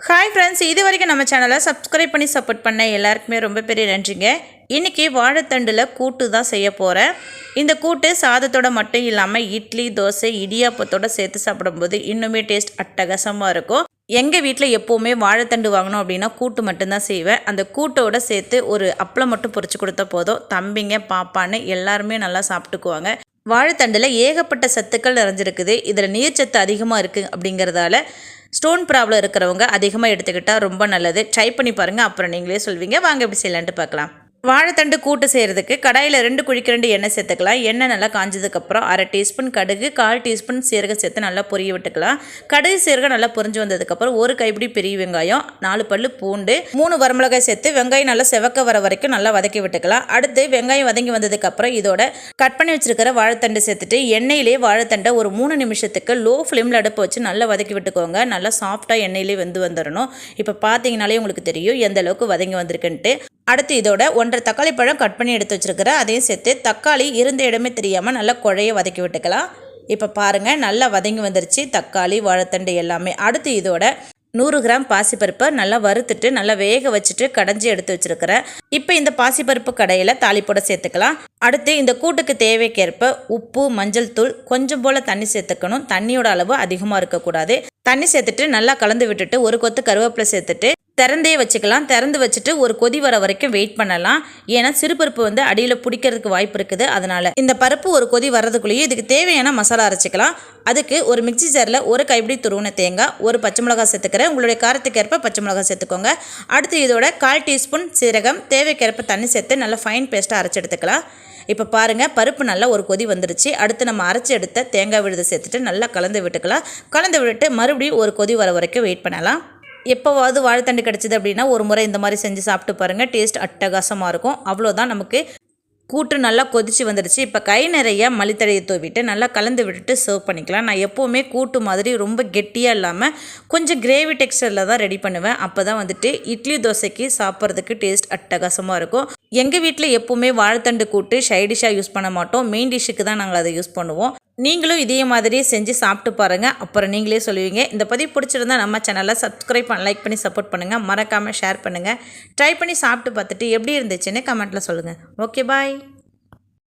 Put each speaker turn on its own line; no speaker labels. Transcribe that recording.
Hi friends, இது வரைக்கும் நம்ம சேனலை சப்ஸ்கிரைப் பண்ணி சப்போர்ட் பண்ண எல்லாருக்குமே ரொம்ப பெரிய நன்றிங்க. இன்றைக்கி வாழைத்தண்டில் கூட்டு தான் செய்ய போகிறேன். இந்த கூட்டு சாதத்தோடு மட்டும் இல்லாமல் இட்லி, தோசை, இடியாப்பத்தோடு சேர்த்து சாப்பிடும்போது இன்னுமே டேஸ்ட் அட்டகாசமாக இருக்கும். எங்கள் வீட்டில் எப்போவுமே வாழைத்தண்டு வாங்கணும் அப்படின்னா கூட்டு மட்டும்தான் செய்வேன். அந்த கூட்டோடு சேர்த்து ஒரு அப்பளம் மட்டும் பொரிச்சு கொடுத்தா போதும், தம்பிங்க பாப்பான்னு எல்லாருமே நல்லா சாப்பிட்டுக்குவாங்க. வாழைத்தண்டில் ஏகப்பட்ட சத்துக்கள் நிறைஞ்சிருக்குது. இதில் நீர்ச்சத்து அதிகமாக இருக்குது அப்படிங்கிறதால ஸ்டோன் ப்ராப்ளம் இருக்கிறவங்க அதிகமாக எடுத்துக்கிட்டால் ரொம்ப நல்லது. ட்ரை பண்ணி பாருங்கள், அப்புறம் நீங்களே சொல்வீங்க. வாங்க எப்படி செய்யலான்ட்டு பார்க்கலாம். வாழைத்தண்டு கூட்டு செய்கிறதுக்கு கடாயில் 2 குழிக்கரண்டி எண்ணெய் சேர்த்துக்கலாம். எண்ணெய் நல்லா காஞ்சதுக்கப்புறம் 1/2 டீஸ்பூன் கடுகு, 1/4 டீஸ்பூன் சீரகம் சேர்த்து நல்லா பொரிய விட்டுக்கலாம். கடுகு சீரகம் நல்லா பொரிஞ்சு வந்ததுக்கப்புறம் 1 கைப்பிடி பெரிய வெங்காயம், 4 பல்லு பூண்டு, 3 வரமிளகாய் சேர்த்து வெங்காயம் நல்லா செவக்க வர வரைக்கும் நல்லா வதக்கி விட்டுக்கலாம். அடுத்து வெங்காயம் வதங்கி வந்ததுக்கப்புறம் இதோட கட் பண்ணி வச்சிருக்கிற வாழைத்தண்டு சேர்த்துட்டு எண்ணெயிலே வாழைத்தண்டை ஒரு 3 நிமிஷத்துக்கு லோ ஃப்ளேமில் அடுப்பு வச்சு நல்லா வதக்கி விட்டுக்கோங்க. நல்லா சாஃப்டாக எண்ணெயிலே வெந்து வந்துடணும். இப்போ பார்த்தீங்கனாலே உங்களுக்கு தெரியும் எந்த அளவுக்கு வதங்கி வந்திருக்குன்ட்டு. அடுத்து இதோட 1/2 தக்காளி பழம் கட் பண்ணி எடுத்து வச்சுருக்கிற அதையும் சேர்த்து தக்காளி இருந்த இடமே தெரியாமல் நல்லா குழைய வதக்கி விட்டுக்கலாம். இப்போ பாருங்கள், நல்லா வதங்கி வந்துருச்சு தக்காளி, வாழைத்தண்டு எல்லாமே. அடுத்து இதோட 100 கிராம் பாசிப்பருப்பை நல்லா வறுத்துட்டு நல்லா வேக வச்சுட்டு கடைஞ்சி எடுத்து வச்சுருக்கிறேன். இப்போ இந்த பாசிப்பருப்பு கடையில் தாளிப்போட சேர்த்துக்கலாம். அடுத்து இந்த கூட்டுக்கு தேவைக்கேற்ப உப்பு, மஞ்சள் தூள், கொஞ்சம் போல் தண்ணி சேர்த்துக்கணும். தண்ணியோட அளவு அதிகமாக இருக்கக்கூடாது. தண்ணி சேர்த்துட்டு நல்லா கலந்து விட்டுட்டு ஒரு கொத்து கருவேப்பிலை சேர்த்துட்டு திறந்தே வச்சுக்கலாம். திறந்து வச்சுட்டு ஒரு கொதி வர வரைக்கும் வெயிட் பண்ணலாம். ஏன்னா சிறுபருப்பு வந்து அடியில் பிடிக்கிறதுக்கு வாய்ப்பு இருக்குது. அதனால் இந்த பருப்பு ஒரு கொதி வர்றதுக்குள்ளேயே இதுக்கு தேவையான மசாலா அரைச்சிக்கலாம். அதுக்கு ஒரு மிக்சி ஜாரில் 1 கைப்பிடி துருவின தேங்காய், 1 பச்சை மிளகாய் சேர்த்துக்கிறேன். உங்களுடைய காரத்துக்கேற்ப பச்சை மிளகாய் சேர்த்துக்கோங்க. அடுத்து இதோட 1/4 டீஸ்பூன் சீரகம், தேவைக்கேற்ப தண்ணி சேர்த்து நல்லா ஃபைன் பேஸ்ட்டாக அரைச்சி எடுத்துக்கலாம். இப்போ பாருங்கள், பருப்பு நல்லா ஒரு கொதி வந்துருச்சு. அடுத்து நம்ம அரைச்சி எடுத்த தேங்காய் விழுதை சேர்த்துட்டு நல்லா கலந்து விட்டுக்கலாம். கலந்து விட்டுட்டு மறுபடியும் ஒரு கொதி வர வரைக்கும் வெயிட் பண்ணலாம். எப்போவாவது வாழைத்தண்டு கிடச்சிது அப்படின்னா ஒரு முறை இந்த மாதிரி செஞ்சு சாப்பிட்டு பாருங்கள். டேஸ்ட் அட்டகாசமாக இருக்கும். அவ்வளோதான், நமக்கு கூட்டு நல்லா கொதிச்சு வந்துடுச்சு. இப்போ கை நிறைய மல்லித்தழையை தூவிட்டு நல்லா கலந்து விட்டுட்டு சர்வ் பண்ணிக்கலாம். நான் எப்போவுமே கூட்டு மாதிரி ரொம்ப கெட்டியாக இல்லாமல் கொஞ்சம் கிரேவி டெக்ஸ்டரில் தான் ரெடி பண்ணுவேன். அப்போ தான் வந்துட்டு இட்லி, தோசைக்கு சாப்பிட்றதுக்கு டேஸ்ட் அட்டகாசமாக இருக்கும். எங்கள் வீட்டில் எப்போவுமே வாழைத்தண்டு கூட்டு சைடிஷாக யூஸ் பண்ண மாட்டோம். மெயின் டிஷ்ஷுக்கு தான் நாங்கள் அதை யூஸ் பண்ணுவோம். நீங்களும் இதே மாதிரி செஞ்சு சாப்பிட்டு பாருங்கள், அப்புறம் நீங்களே சொல்லுவீங்க. இந்த பதிவு பிடிச்சிருந்தா நம்ம சேனலை சப்ஸ்கிரைப் லைக் பண்ணி சப்போர்ட் பண்ணுங்கள். மறக்காமல் ஷேர் பண்ணுங்கள். ட்ரை பண்ணி சாப்பிட்டு பார்த்துட்டு எப்படி இருந்துச்சுன்னு கமெண்ட்டில் சொல்லுங்கள். ஓகே, பாய்.